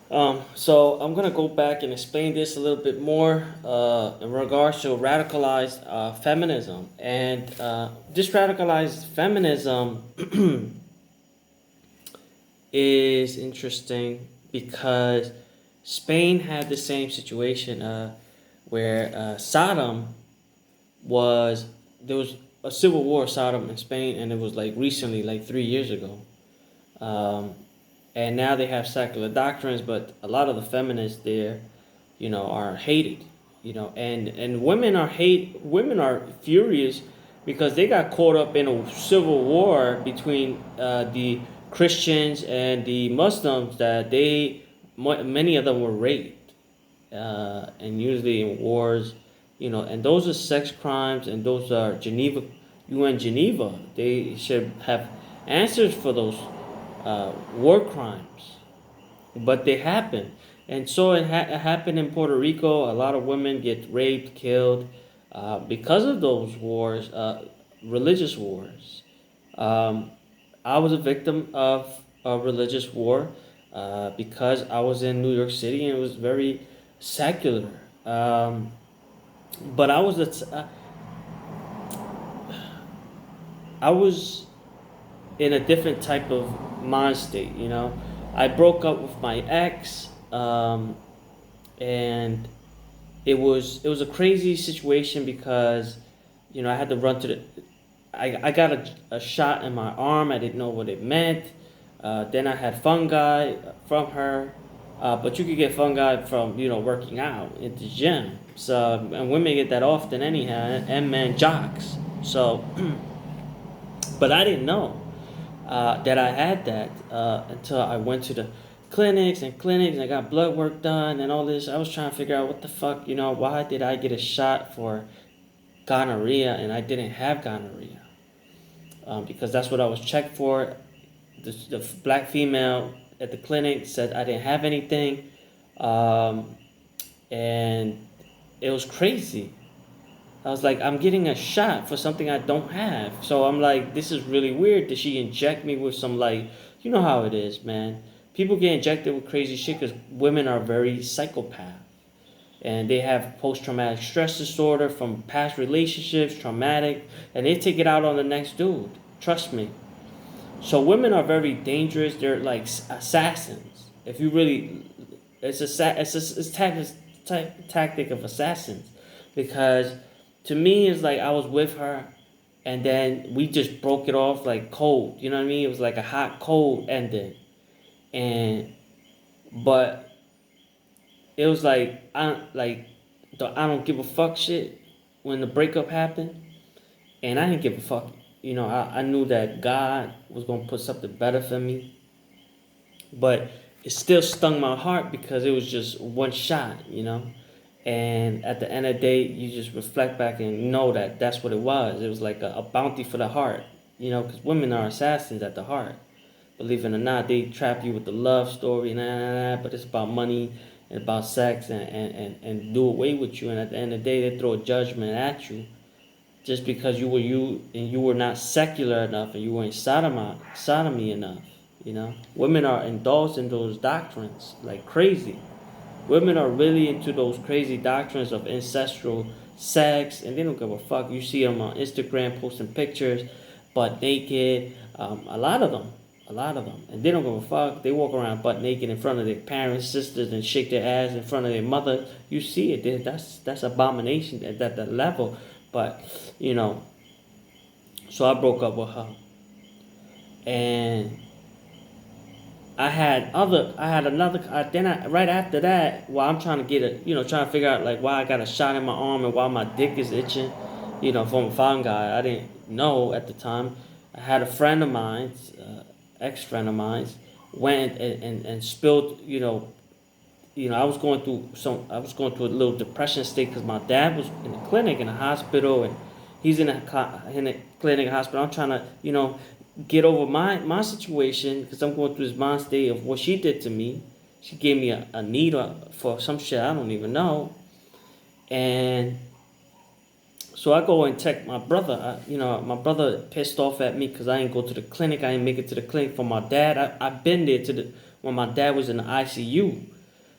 So I'm gonna go back and explain this a little bit more in regards to radicalized feminism. And this radicalized feminism is interesting because Spain had the same situation where Sodom was there was a civil war of Sodom in Spain, and it was like recently, like 3 years ago. Um, and now they have secular doctrines, but a lot of the feminists there, are hated, and women are furious because they got caught up in a civil war between the Christians and the Muslims that many of them were raped, and usually in wars, and those are sex crimes, and those are UN Geneva. They should have answers for those war crimes, but they happen. And so it happened in Puerto Rico. A lot of women get raped, killed because of those wars, religious wars. Um, I was a victim of a religious war because I was in New York City and it was very secular. But I was in a different type of mind state. I broke up with my ex, and it was a crazy situation because I had to run to the. I got a shot in my arm. I didn't know what it meant. Then I had fungi from her, but you could get fungi from working out at the gym. So and women get that often anyhow, and men jocks. So, but I didn't know that I had that until I went to the clinics and I got blood work done and all this. I was trying to figure out what the fuck, why did I get a shot for gonorrhea and I didn't have gonorrhea? Because that's what I was checked for. The black female at the clinic said I didn't have anything, um, and it was crazy. I was like, I'm getting a shot for something I don't have. So I'm like, this is really weird. Did she inject me with some, like, you know how it is, man? People get injected with crazy shit because women are very psychopath. And they have post traumatic stress disorder from past relationships, traumatic, and they take it out on the next dude. Trust me. So women are very dangerous. They're like assassins. If you really, it's tactic of assassins, because to me it's like I was with her, and then we just broke it off like cold. You know what I mean? It was like a hot cold ending, and but it was like I don't give a fuck shit when the breakup happened, and I didn't give a fuck. I knew that God was gonna put something better for me, but it still stung my heart because it was just one shot. And at the end of the day, you just reflect back and know that that's what it was. It was like a bounty for the heart, because women are assassins at the heart. Believe it or not, they trap you with the love story, but it's about money and about sex and do away with you. And at the end of the day, they throw a judgment at you just because you were you and you were not secular enough and you weren't sodomy enough. Women are indulged in those doctrines like crazy. Women are really into those crazy doctrines of ancestral sex, and they don't give a fuck. You see them on Instagram posting pictures, butt naked. A lot of them, and they don't give a fuck. They walk around butt naked in front of their parents, sisters, and shake their ass in front of their mother. You see it. That's abomination at that level. But you know, so I broke up with her, and I had another. Right after that, while I'm trying to trying to figure out like why I got a shot in my arm and why my dick is itching, from a fungi. I didn't know at the time. I had a friend of mine, ex friend of mine, went and spilled. I was going through a little depression state because my dad was in the clinic in the hospital, and he's in a clinic hospital. I'm trying to get over my situation because I'm going through this mind state of what she did to me. She gave me a needle for some shit I don't even know, and so I go and check my brother. My brother pissed off at me because I didn't go to the clinic. I didn't make it to the clinic for my dad. I've been there when my dad was in the ICU.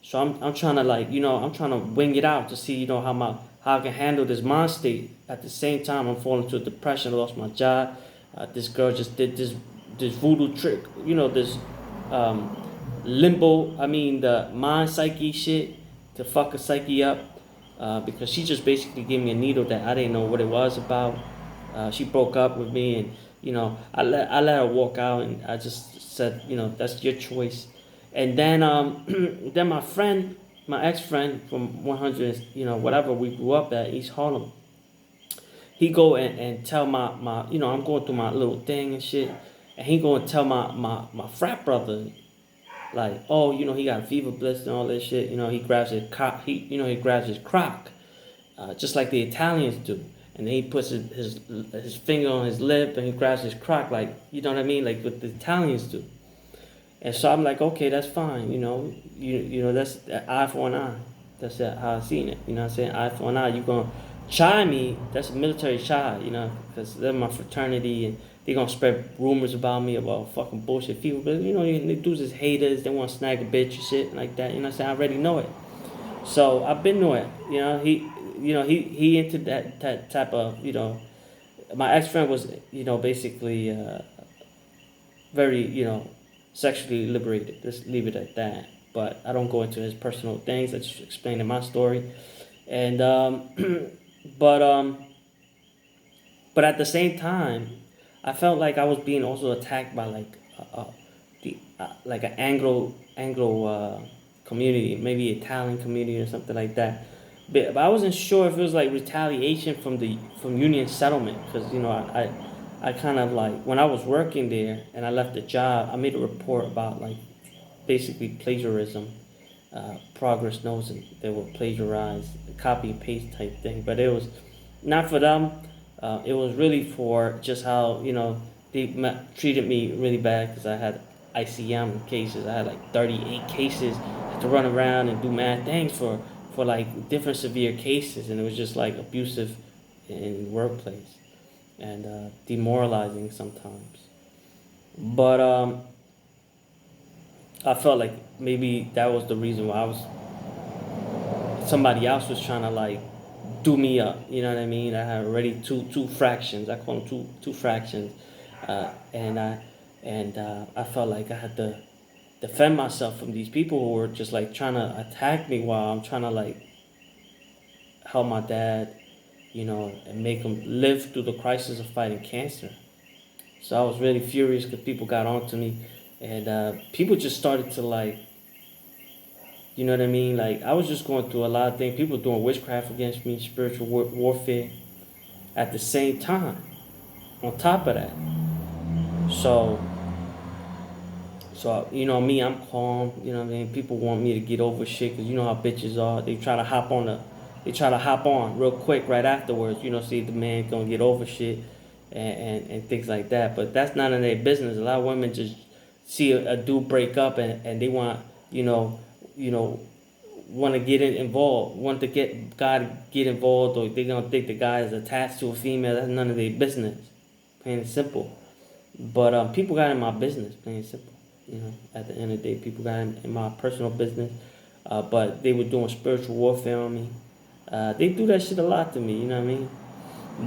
So I'm trying to like, I'm trying to wing it out to see, how I can handle this mind state. At the same time, I'm falling into a depression. I lost my job. This girl just did this voodoo trick. This um, limbo. I mean, the mind psyche shit to fuck a psyche up. Because she just basically gave me a needle that I didn't know what it was about. She broke up with me, and I let her walk out, and I just said, that's your choice. And then then my friend, my ex friend from 100, whatever we grew up at East Harlem, he go and tell my I'm going through my little thing and shit, and he go and tell my frat brother, like, oh, he got a fever blitz and all this shit. He grabs his cock, he grabs his crock, just like the Italians do. And then he puts his finger on his lip and he grabs his crock, like, you know what I mean, like what the Italians do. And so I'm like, okay, that's fine, that's an eye for an eye. That's how I seen it. You know what I'm saying? Eye for an eye. You gonna try me? That's a military try, because they're my fraternity and they gonna spread rumors about me about fucking bullshit people. But the dudes is haters. They want to snag a bitch and shit like that. You know what I'm saying? I already know it. So I've been to it. He into that type of My ex friend was basically very sexually liberated. Let's leave it at that. But I don't go into his personal things. I just explain in my story, and but but at the same time, I felt like I was being also attacked by like the like an Anglo community, maybe Italian community or something like that. But I wasn't sure if it was like retaliation from Union Settlement, because I kind of like, when I was working there and I left the job, I made a report about like basically plagiarism, progress notes, and they were plagiarized, copy and paste type thing. But it was not for them. It was really for just how they treated me really bad, because I had ICM cases. I had like 38 cases. I had to run around and do mad things for like different severe cases, and it was just like abusive in the workplace and demoralizing sometimes. But I felt like maybe that was the reason why somebody else was trying to like do me up. You know what I mean? I had already two fractions. I call them two fractions, and I felt like I had to defend myself from these people who were just like trying to attack me while I'm trying to like help my dad, and make him live through the crisis of fighting cancer. So I was really furious because people got onto me, and people just started to like, you know what I mean? Like, I was just going through a lot of things. People doing witchcraft against me, spiritual warfare at the same time. On top of that, so me, I'm calm. You know what I mean? People want me to get over shit because you know how bitches are. They try to hop on real quick right afterwards. See if the man gonna get over shit and things like that. But that's none of their business. A lot of women just see a dude break up and they want you know want to get involved, want to get guy to get involved, or they gonna think the guy is attached to a female. That's none of their business. Plain and simple. But people got in my business. Plain and simple. At the end of the day, people got in my personal business. But they were doing spiritual warfare on me. They do that shit a lot to me. You know what I mean?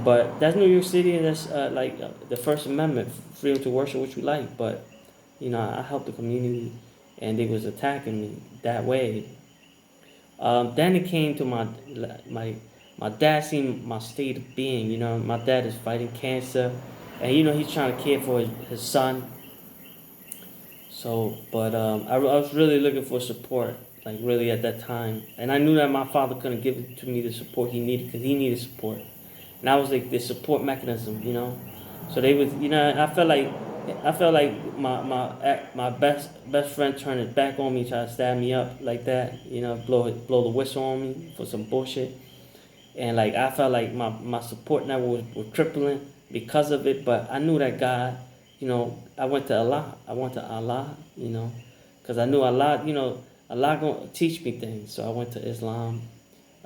But that's New York City, and that's the First Amendment, freedom to worship what you like. But I helped the community, and they was attacking me that way. Then it came to my dad seen my state of being. My dad is fighting cancer, and he's trying to care for his son. So, but I was really looking for support, like really at that time, and I knew that my father couldn't give it to me the support he needed, because he needed support, and I was like the support mechanism. So they was, I felt like my best friend turned his back on me, tried to stab me up like that, blow the whistle on me for some bullshit, and like I felt like my support network was crippling because of it. But I knew that God, I went to Allah. Because I knew Allah, Allah gonna teach me things. So I went to Islam.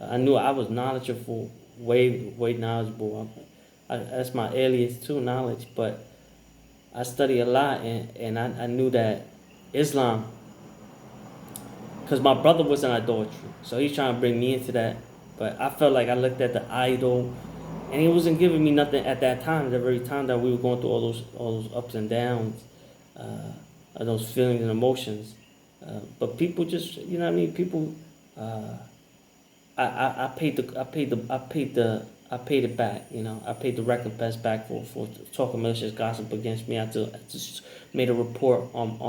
I knew I was knowledgeable, way knowledgeable. That's my alias too, knowledge. But I study a lot, and I knew that Islam because my brother was in idolatry, so he's trying to bring me into that. But I felt like I looked at the idol, and he wasn't giving me nothing at that time. The very time that we were going through all those ups and downs, those feelings and emotions. But people just, you know what I mean. People, uh, I paid it back. You know, I paid the recompense back for talking malicious gossip against me. I just made a report on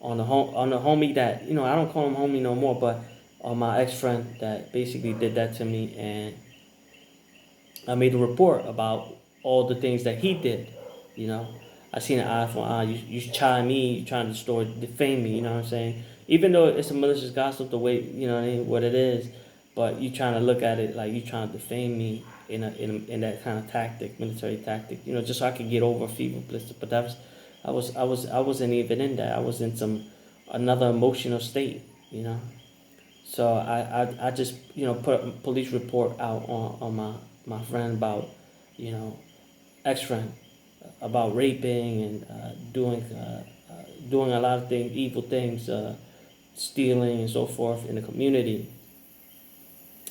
the homie that, you know, I don't call him homie no more, but on my ex friend that basically did that to me, and I made a report about all the things that he did. You know, I seen an eye for an eye. You try me, you trying to defame me. You know what I'm saying? Even though it's a malicious gossip, the way, you know what I mean, what it is, but you trying to look at it like you trying to defame me in that kind of tactic, military tactic. You know, just so I could get over fever blister. But I wasn't even in that. I was in some another emotional state. You know. So I just, you know, put a police report out on my friend about, you know, ex-friend, about raping and doing a lot of things, evil things, stealing and so forth in the community.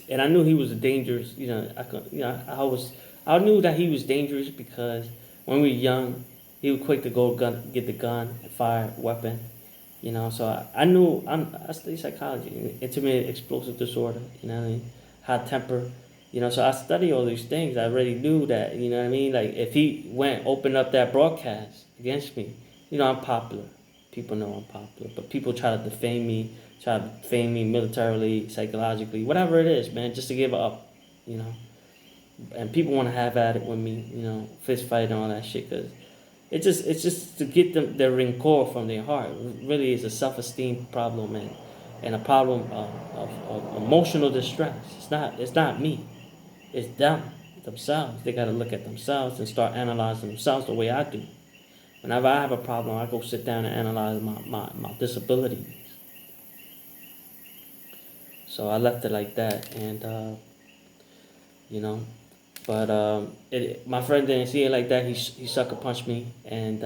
And I knew he was a dangerous, you know, I knew that he was dangerous because when we were young, he was quick to get the gun, and fire weapon. You know, so I knew I studied psychology, intermittent explosive disorder, you know what I mean, high temper, you know, so I studied all these things. I already knew that, you know what I mean, like if he opened up that broadcast against me, you know, I'm popular. People know I'm popular, but people try to defame me militarily, psychologically, whatever it is, man, just to give up, you know. And people want to have at it with me, you know, fist fight and all that shit, because it's just to get them their rancor from their heart. It really is a self-esteem problem, and a problem of emotional distress. It's not me. It's them themselves. They got to look at themselves and start analyzing themselves the way I do. Whenever I have a problem, I go sit down and analyze my disability. So I left it like that, and you know. But my friend didn't see it like that. He sucker punched me, and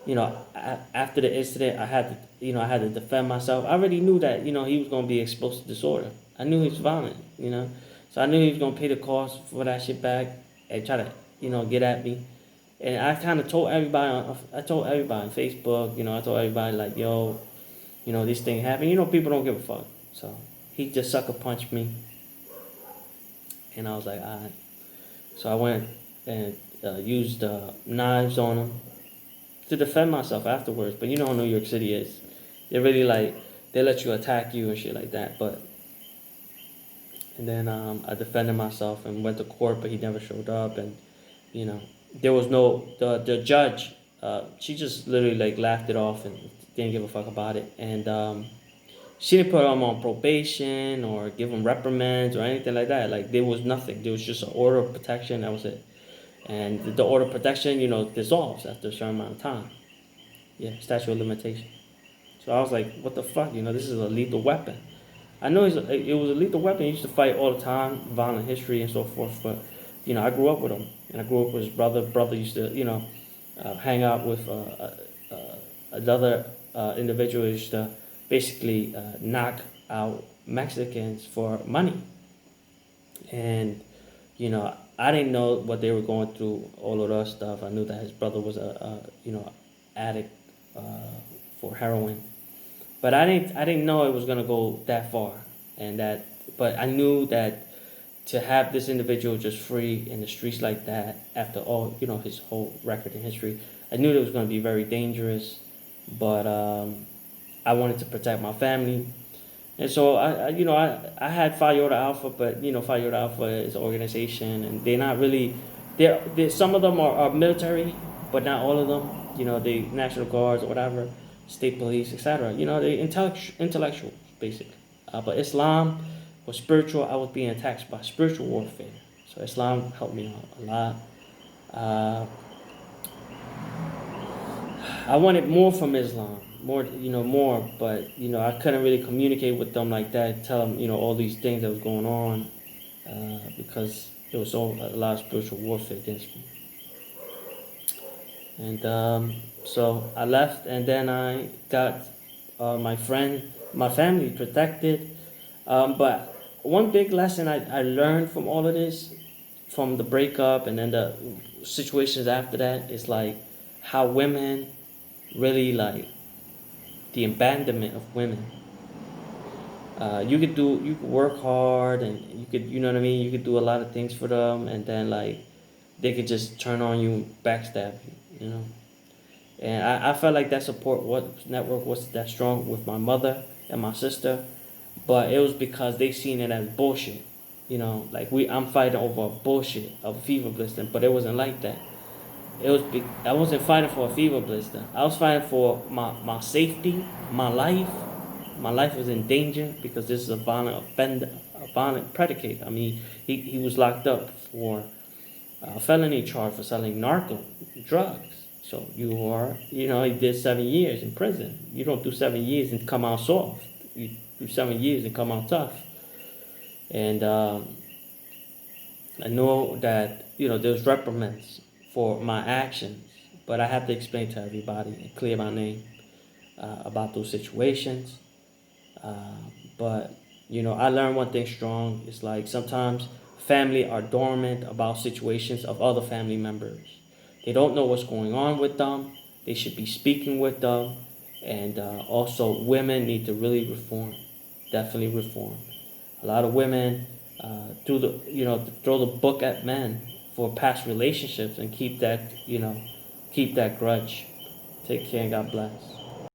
you know, after the incident, I had to defend myself. I already knew that, you know, he was gonna be explosive disorder. I knew he was violent, you know, so I knew he was gonna pay the cost for that shit back and try to, you know, get at me. And I kind of told everybody. I told everybody on Facebook. You know, I told everybody like, yo, you know, this thing happened. You know, people don't give a fuck. So he just sucker punched me, and I was like, all right. So I went and used knives on him to defend myself afterwards. But you know how New York City is. They really like, they let you attack you and shit like that. And then I defended myself and went to court, but he never showed up. And you know, there was no the judge. She just literally like laughed it off and didn't give a fuck about it. And she didn't put him on probation or give him reprimands or anything like that. Like there was nothing. There was just an order of protection. That was it. And the order of protection, you know, dissolves after a certain amount of time. Yeah, statute of limitation. So I was like, what the fuck? You know, this is a lethal weapon. I know it was a lethal weapon. He used to fight all the time, violent history and so forth. But, you know, I grew up with him. And I grew up with his brother. Brother used to, you know, hang out with another individual who used to basically knock out Mexicans for money. And, you know, I didn't know what they were going through, all of that stuff. I knew that his brother was you know, addict uh, for heroin. But I didn't know it was gonna go that far, but I knew that to have this individual just free in the streets like that after all, you know, his whole record and history, I knew it was gonna be very dangerous. But I wanted to protect my family, and so I had Phi Iota Alpha, but you know, Phi Iota Alpha is an organization, and they're not really. Some of them are military, but not all of them. You know, the National Guards or whatever, state police, etc. You know, they intellectual basically. But Islam was spiritual. I was being attacked by spiritual warfare. So Islam helped me out a lot. Uh, I wanted more from Islam, more, but you know, I couldn't really communicate with them like that, tell them, you know, all these things that was going on, because there was a lot of spiritual warfare against me. And so I left, and then I got my friend my family protected. But one big lesson I learned from all of this, from the breakup and then the situations after that, is like how women really like the abandonment of women. You could work hard and you could, you know what I mean, you could do a lot of things for them, and then like they could just turn on you and backstab you, you know. And I felt like that support network was that strong with my mother and my sister, but it was because they seen it as bullshit. You know, like I'm fighting over bullshit of a fever blister, but it wasn't like that. I wasn't fighting for a fever blister. I was fighting for my safety, my life. My life was in danger because this is a violent offender, a violent predicate. I mean, he was locked up for a felony charge for selling narco drugs. So he did 7 years in prison. You don't do 7 years and come out soft. You do 7 years and come out tough. And I know that there's reprimands for my actions, but I have to explain to everybody and clear my name about those situations. Uh, but I learned one thing strong. It's like sometimes family are dormant about situations of other family members. They don't know what's going on with them. They should be speaking with them, and also women need to really reform. Definitely reform. A lot of women throw the book at men for past relationships and keep that grudge. Take care and God bless.